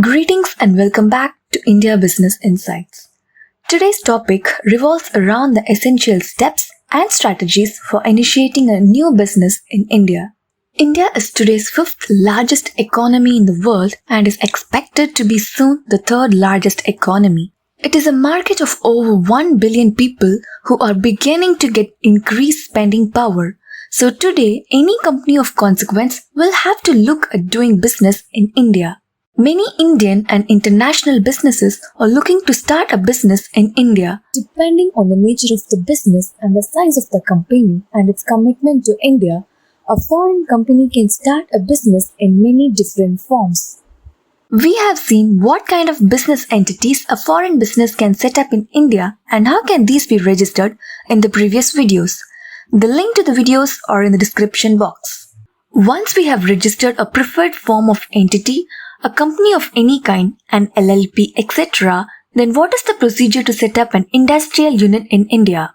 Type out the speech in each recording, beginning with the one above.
Greetings and welcome back to India Business Insights. Today's topic revolves around the essential steps and strategies for initiating a new business in India. India is today's fifth largest economy in the world and is expected to be soon the third largest economy. It is a market of over 1 billion people who are beginning to get increased spending power. So today, any company of consequence will have to look at doing business in India. Many Indian and international businesses are looking to start a business in India. Depending on the nature of the business and the size of the company and its commitment to India, a foreign company can start a business in many different forms. We have seen what kind of business entities a foreign business can set up in India and how can these be registered in the previous videos. The link to the videos are in the description box. Once we have registered a preferred form of entity, a company of any kind, an LLP, etc., then what is the procedure to set up an industrial unit in India?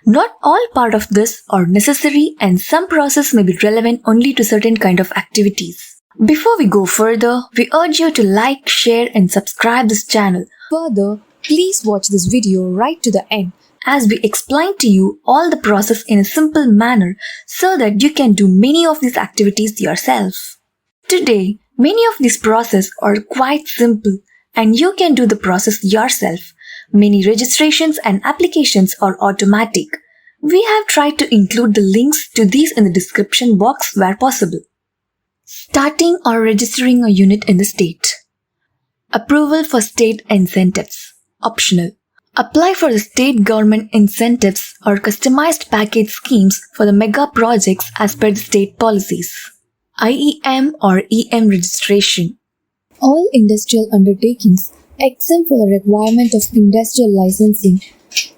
Not all part of this are necessary and some process may be relevant only to certain kind of activities. Before we go further, we urge you to like, share and subscribe this channel. Further, please watch this video right to the end as we explain to you all the process in a simple manner so that you can do many of these activities yourself. Today, many of these processes are quite simple and you can do the process yourself. Many registrations and applications are automatic. We have tried to include the links to these in the description box where possible. Starting or registering a unit in the state. Approval for state incentives. Optional. Apply for the state government incentives or customized package schemes for the mega projects as per the state policies. IEM or EM registration. All industrial undertakings exempt for the requirement of industrial licensing,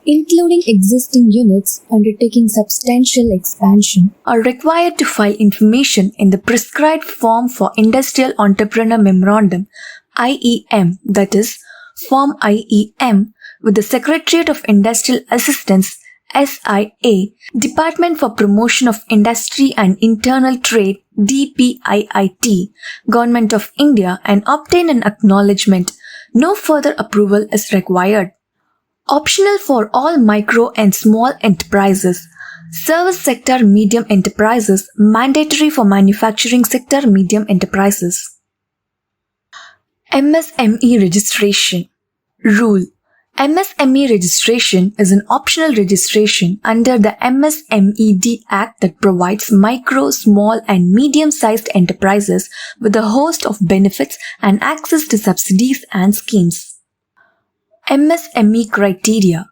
including existing units undertaking substantial expansion, are required to file information in the prescribed form for Industrial Entrepreneur Memorandum IEM, that is, Form IEM, with the Secretariat of Industrial Assistance SIA, Department for Promotion of Industry and Internal Trade DPIIT, Government of India, and obtain an acknowledgement. No further approval is required. Optional for all micro and small enterprises. Service sector medium enterprises, mandatory for manufacturing sector medium enterprises. MSME registration. Rule. MSME registration is an optional registration under the MSMED Act that provides micro, small and medium-sized enterprises with a host of benefits and access to subsidies and schemes. MSME criteria.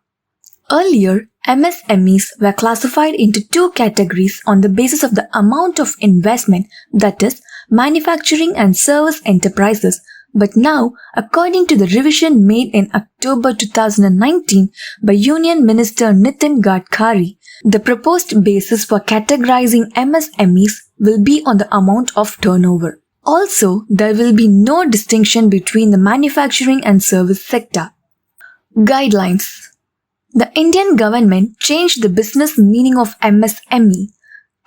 Earlier, MSMEs were classified into two categories on the basis of the amount of investment, that is, manufacturing and service enterprises. But now, according to the revision made in October 2019 by Union Minister Nitin Gadkari, the proposed basis for categorizing MSMEs will be on the amount of turnover. Also, there will be no distinction between the manufacturing and service sector. Guidelines. The Indian government changed the business meaning of MSME.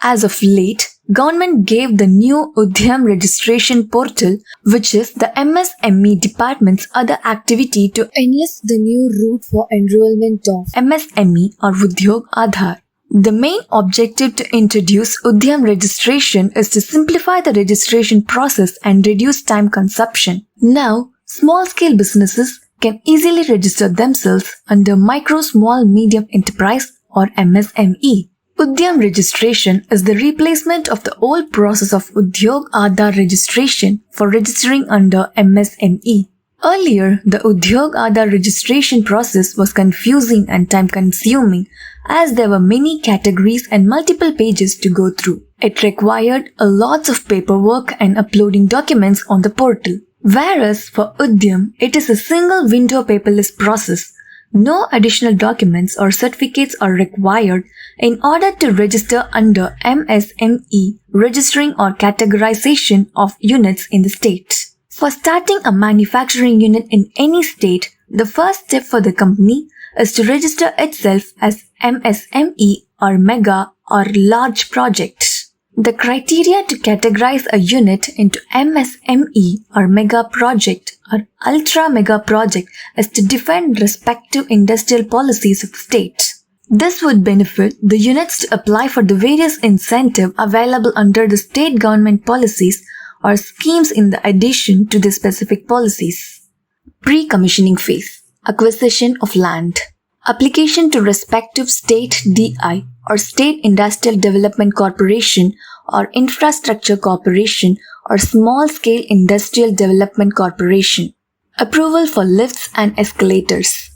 As of late, government gave the new Udyam registration portal, which is the MSME department's other activity, to enlist the new route for enrollment of MSME or Udyog Aadhaar. The main objective to introduce Udyam registration is to simplify the registration process and reduce time consumption. Now, small-scale businesses can easily register themselves under Micro Small Medium Enterprise or MSME. Udyam registration is the replacement of the old process of Udyog Aadhaar registration for registering under MSME. Earlier, the Udyog Aadhaar registration process was confusing and time-consuming as there were many categories and multiple pages to go through. It required a lot of paperwork and uploading documents on the portal. Whereas for Udyam, it is a single window paperless process. No additional documents or certificates are required in order to register under MSME, registering or categorization of units in the state. For starting a manufacturing unit in any state, the first step for the company is to register itself as MSME or mega or large project. The criteria to categorize a unit into MSME or mega project or ultra mega project is to define respective industrial policies of the state. This would benefit the units to apply for the various incentives available under the state government policies or schemes in the addition to the specific policies. Pre-commissioning phase. Acquisition of land. Application to respective state DI or State Industrial Development Corporation or Infrastructure Corporation or Small Scale Industrial Development Corporation. Approval for lifts and escalators.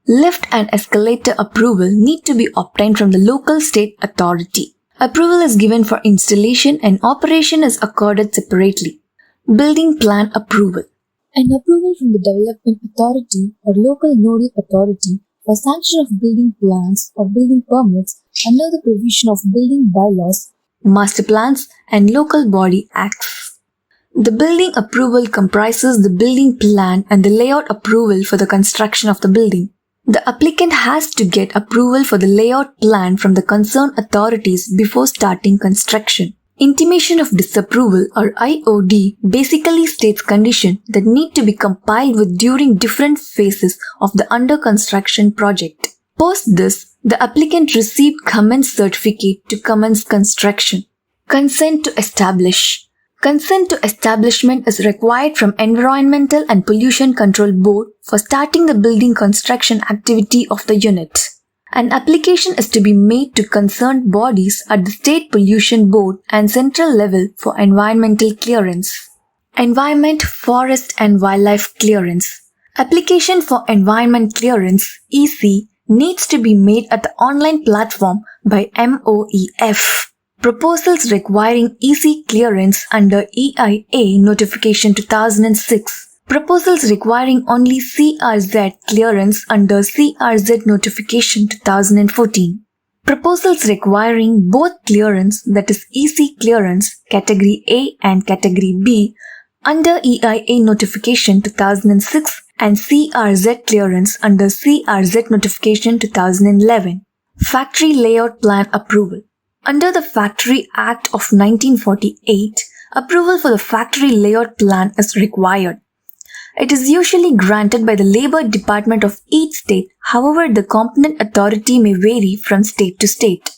Lift and escalator approval need to be obtained from the local state authority. Approval is given for installation and operation is accorded separately. Building plan approval. An approval from the development authority or local nodal authority for sanction of building plans or building permits under the provision of building bylaws, master plans, and local body acts. The building approval comprises the building plan and the layout approval for the construction of the building. The applicant has to get approval for the layout plan from the concerned authorities before starting construction. Intimation of disapproval or IOD basically states conditions that need to be complied with during different phases of the under construction project. Post this, the applicant received commence certificate to commence construction. Consent to establish. Consent to establishment is required from Environmental and Pollution Control Board for starting the building construction activity of the unit. An application is to be made to concerned bodies at the State Pollution Board and central level for environmental clearance. Environment, Forest and Wildlife Clearance. Application for Environment Clearance (EC) needs to be made at the online platform by MOEF. Proposals requiring EC clearance under EIA Notification 2006. Proposals requiring only CRZ clearance under CRZ Notification 2014. Proposals requiring both clearance, that is EC clearance, Category A and Category B, under EIA Notification 2006 and CRZ clearance under CRZ Notification 2011. Factory Layout Plan Approval. Under the Factory Act of 1948, approval for the factory layout plan is required. It is usually granted by the Labour Department of each state, however the competent authority may vary from state to state.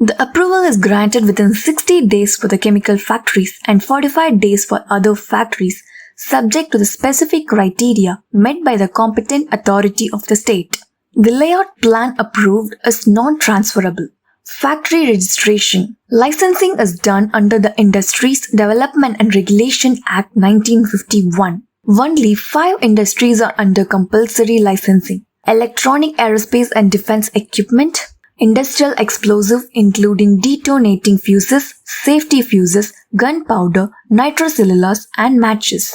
The approval is granted within 60 days for the chemical factories and 45 days for other factories, subject to the specific criteria met by the competent authority of the state. The layout plan approved is non-transferable. Factory registration. Licensing is done under the Industries Development and Regulation Act 1951. Only 5 industries are under compulsory licensing: electronic, aerospace and defense equipment, industrial explosive including detonating fuses, safety fuses, gunpowder, nitrocellulose and matches.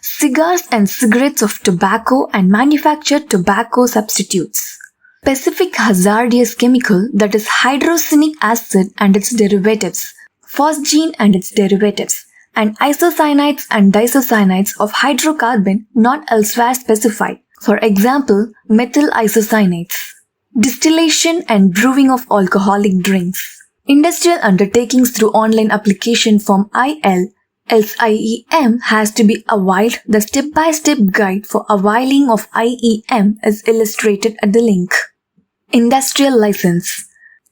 Cigars and cigarettes of tobacco and manufactured tobacco substitutes. Specific hazardous chemical, that is hydrocyanuric acid and its derivatives, phosgene and its derivatives, and isocyanates and disocyanates of hydrocarbon not elsewhere specified, for example, methyl isocyanates. Distillation and brewing of alcoholic drinks. Industrial undertakings through online application form IL, else IEM has to be availed. The step-by-step guide for availing of IEM is illustrated at the link. Industrial license.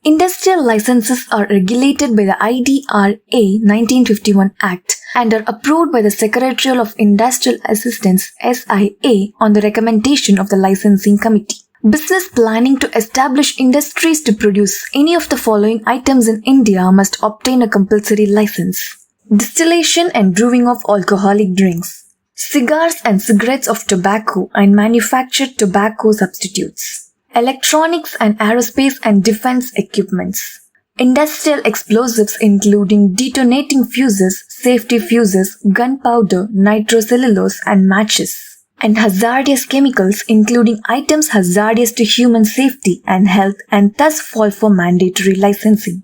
Industrial licenses are regulated by the IDRA 1951 Act and are approved by the Secretariat of Industrial Assistance SIA on the recommendation of the Licensing Committee. Business planning to establish industries to produce any of the following items in India must obtain a compulsory license: distillation and brewing of alcoholic drinks, cigars and cigarettes of tobacco and manufactured tobacco substitutes, electronics and aerospace and defense equipments, industrial explosives including detonating fuses, safety fuses, gunpowder, nitrocellulose and matches, and hazardous chemicals including items hazardous to human safety and health and thus fall for mandatory licensing.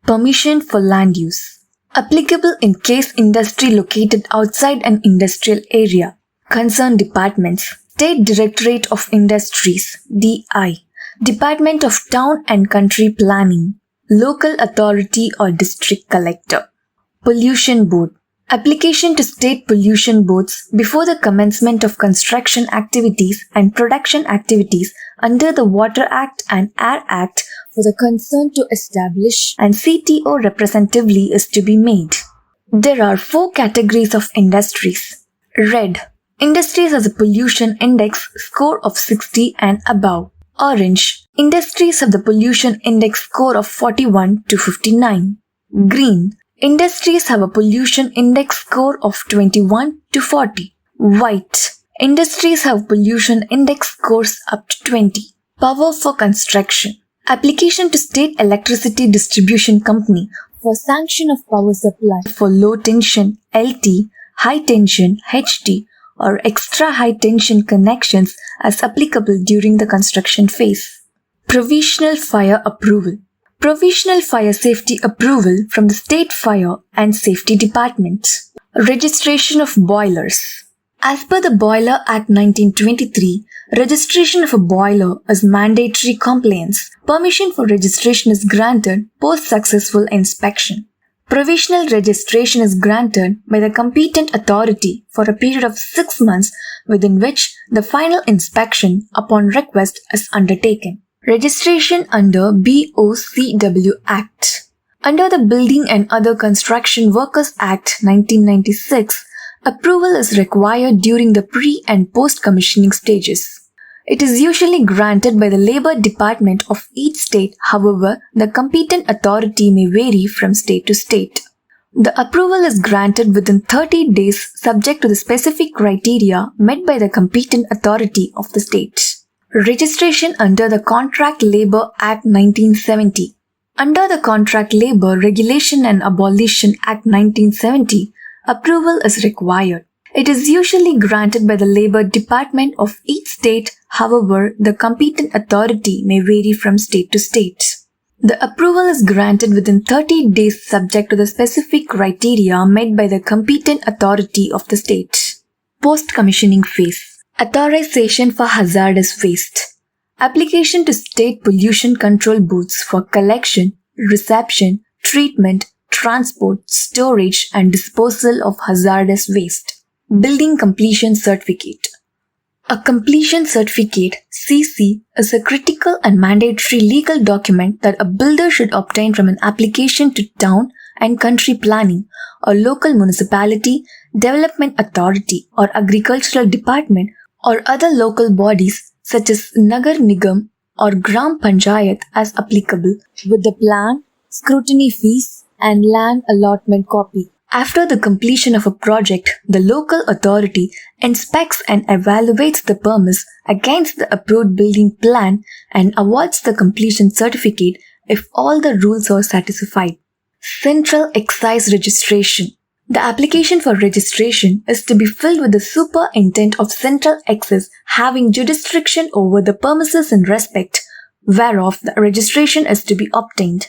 Permission for land use. Applicable in case industry located outside an industrial area. Concerned departments: State Directorate of Industries, DI, Department of Town and Country Planning, local authority or district collector. Pollution board. Application to state pollution boards before the commencement of construction activities and production activities under the Water Act and Air Act for the concern to establish and CTO representatively is to be made. There are 4 categories of industries. Red. Industries has a pollution index score of 60 and above. Orange. Industries have the pollution index score of 41 to 59. Green. Industries have a pollution index score of 21 to 40. White. Industries have pollution index scores up to 20. Power for construction. Application to State Electricity Distribution Company for sanction of power supply for low tension LT, high tension HT or extra high tension connections as applicable during the construction phase. Provisional fire approval. Provisional fire safety approval from the State Fire and Safety Department. Registration of boilers. As per the Boiler Act 1923, registration of a boiler is mandatory compliance. Permission for registration is granted post-successful inspection. Provisional registration is granted by the competent authority for a period of 6 months within which the final inspection upon request is undertaken. Registration under BOCW Act. Under the Building and Other Construction Workers Act 1996, approval is required during the pre- and post-commissioning stages. It is usually granted by the Labour Department of each state, however, the competent authority may vary from state to state. The approval is granted within 30 days subject to the specific criteria met by the competent authority of the state. Registration under the Contract Labour Act 1970. Under the Contract Labour Regulation and Abolition Act 1970, approval is required. It is usually granted by the Labour Department of each state, however, the competent authority may vary from state to state. The approval is granted within 30 days subject to the specific criteria met by the competent authority of the state. Post-commissioning phase. Authorization for hazardous waste. Application to state pollution control boards for collection, reception, treatment, transport, storage and disposal of hazardous waste. Building completion certificate. A completion certificate, CC, is a critical and mandatory legal document that a builder should obtain from an application to town and country planning or local municipality, development authority or agricultural department or other local bodies such as Nagar Nigam or Gram Panchayat as applicable, with the plan, scrutiny fees and land allotment copy. After the completion of a project, the local authority inspects and evaluates the permits against the approved building plan and awards the completion certificate if all the rules are satisfied. Central Excise Registration. The application for registration is to be filled with the superintendent of Central Excise having jurisdiction over the premises in respect whereof the registration is to be obtained.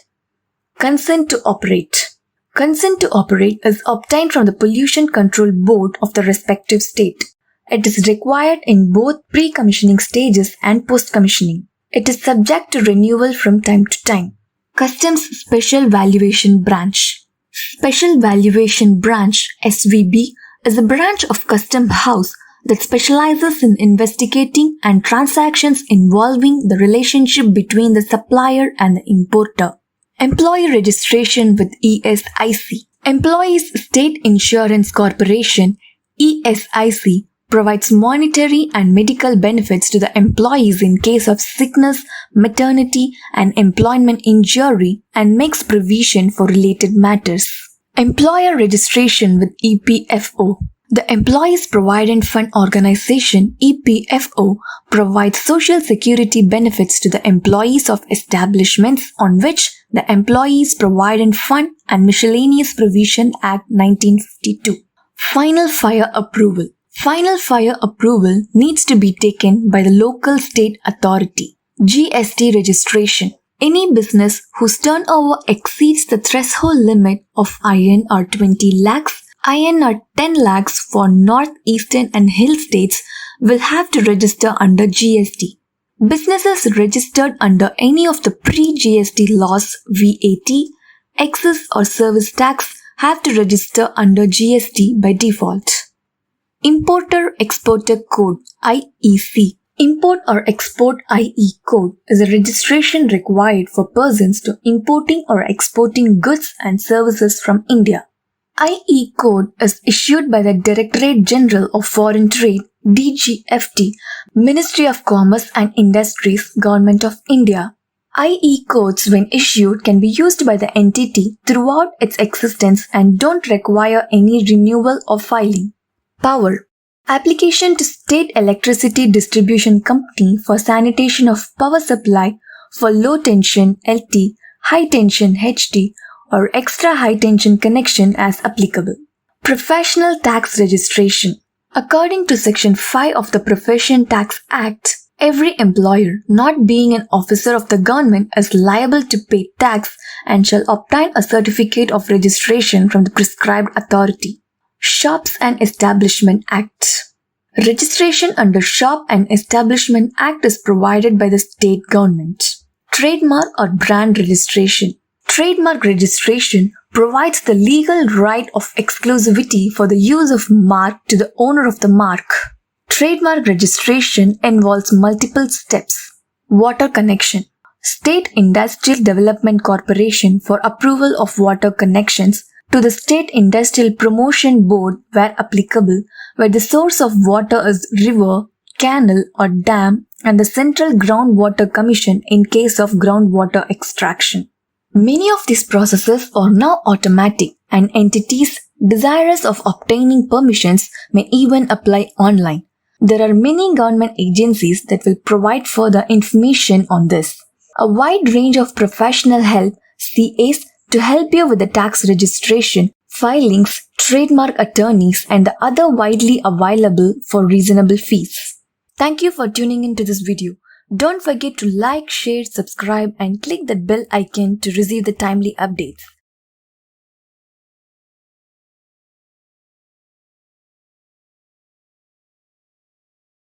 Consent to operate. Consent to operate is obtained from the Pollution Control Board of the respective state. It is required in both pre-commissioning stages and post-commissioning. It is subject to renewal from time to time. Customs Special Valuation Branch. Special Valuation Branch (SVB) is a branch of Custom House that specializes in investigating and transactions involving the relationship between the supplier and the importer. Employee registration with ESIC. Employees State Insurance Corporation (ESIC) provides monetary and medical benefits to the employees in case of sickness, maternity, and employment injury and makes provision for related matters. Employer registration with EPFO. The Employees Provident Fund Organization (EPFO) provides social security benefits to the employees of establishments on which the Employees Provident Fund and Miscellaneous Provision Act 1952. Final fire approval. Final fire approval needs to be taken by the local state authority. GST registration. Any business whose turnover exceeds the threshold limit of INR 20 lakhs, INR 10 lakhs for North, Eastern and Hill states will have to register under GST. Businesses registered under any of the pre-GST laws VAT, excess or service tax have to register under GST by default. Importer-Exporter Code IEC. Import or Export IE code is a registration required for persons to importing or exporting goods and services from India. IE code is issued by the Directorate General of Foreign Trade DGFT, Ministry of Commerce and Industries, Government of India. IE codes when issued can be used by the entity throughout its existence and don't require any renewal or filing. Power. Application to State Electricity Distribution Company for sanitation of power supply for low tension LT, high tension HT or extra high tension connection as applicable. Professional tax registration. According to Section 5 of the Profession Tax Act, every employer not being an officer of the government is liable to pay tax and shall obtain a certificate of registration from the prescribed authority. Shops and Establishment Act. Registration under Shop and Establishment Act is provided by the state government. Trademark or brand registration. Trademark registration provides the legal right of exclusivity for the use of mark to the owner of the mark. Trademark registration involves multiple steps. Water connection. State Industrial Development Corporation for approval of water connections to the State Industrial Promotion Board where applicable, where the source of water is river, canal or dam, and the Central Groundwater Commission in case of groundwater extraction. Many of these processes are now automatic and entities desirous of obtaining permissions may even apply online. There are many government agencies that will provide further information on this. A wide range of professional help CAs to help you with the tax registration, filings, trademark attorneys, and the other widely available for reasonable fees. Thank you for tuning into this video. Don't forget to like, share, subscribe, and click that bell icon to receive the timely updates.